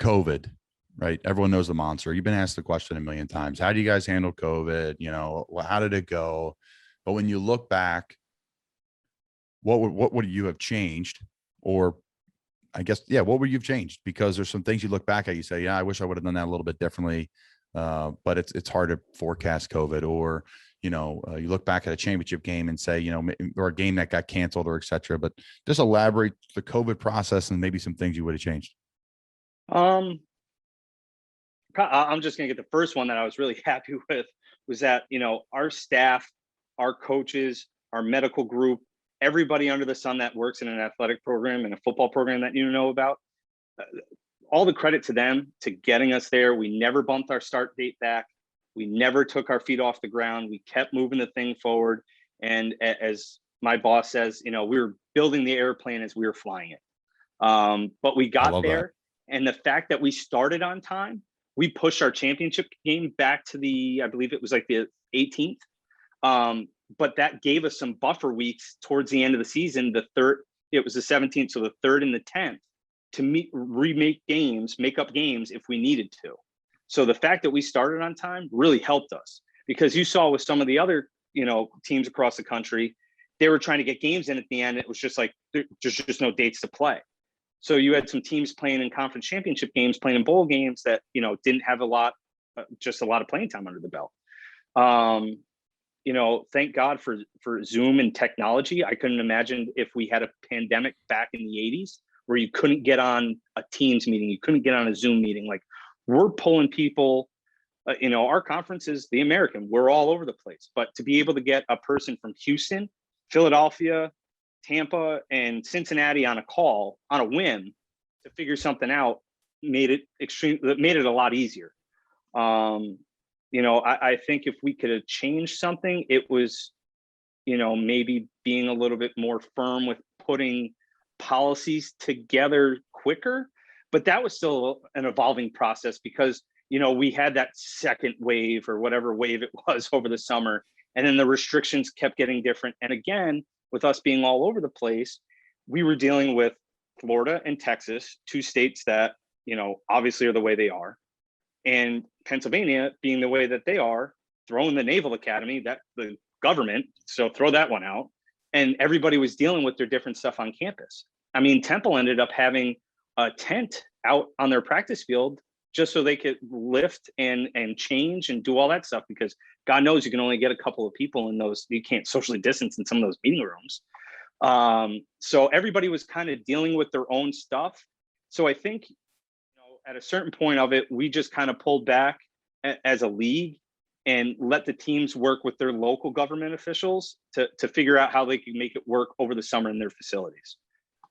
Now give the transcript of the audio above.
COVID, right? Everyone knows the monster. You've been asked the question a million times. How do you guys handle COVID? How did it go? But when you look back, what would you have changed? Or I guess, yeah, what would you have changed? Because there's some things you look back at, you say, yeah, I wish I would have done that a little bit differently. But it's hard to forecast COVID. Or, you look back at a championship game and say, or a game that got canceled or et cetera. But just elaborate the COVID process and maybe some things you would have changed. I'm just going to get the first one that I was really happy with was that, our staff, our coaches, our medical group, everybody under the sun that works in an athletic program and a football program that you know about, all the credit to them to getting us there. We never bumped our start date back. We never took our feet off the ground. We kept moving the thing forward. And as my boss says, we were building the airplane as we were flying it. But we got there. That. And the fact that we started on time, we pushed our championship game back to I believe it was like the 18th. But that gave us some buffer weeks towards the end of the season. It was the 17th, so the 3rd and the 10th to make up games if we needed to. So the fact that we started on time really helped us, because you saw with some of the other, teams across the country, they were trying to get games in at the end. It was just like, there's just no dates to play. So you had some teams playing in conference championship games, playing in bowl games that, didn't have just a lot of playing time under the belt. Thank God for Zoom and technology. I couldn't imagine if we had a pandemic back in the 80s where you couldn't get on a Teams meeting, you couldn't get on a Zoom meeting. Like, we're pulling people, our conference is the American, we're all over the place. But to be able to get a person from Houston, Philadelphia, Tampa, and Cincinnati on a call on a whim to figure something out made it a lot easier. I think if we could have changed something, it was, maybe being a little bit more firm with putting policies together quicker. But that was still an evolving process because, we had that second wave or whatever wave it was over the summer. And then the restrictions kept getting different. And again, with us being all over the place, we were dealing with Florida and Texas, two states that, obviously are the way they are. And Pennsylvania being the way that they are, throwing the Naval Academy, that the government, so throw that one out. And everybody was dealing with their different stuff on campus. I mean, Temple ended up having a tent out on their practice field just so they could lift and change and do all that stuff, because God knows you can only get a couple of people in those. You can't socially distance in some of those meeting rooms. So everybody was kind of dealing with their own stuff. So I think, at a certain point of it, we just kind of pulled back as a league and let the teams work with their local government officials to figure out how they could make it work over the summer in their facilities.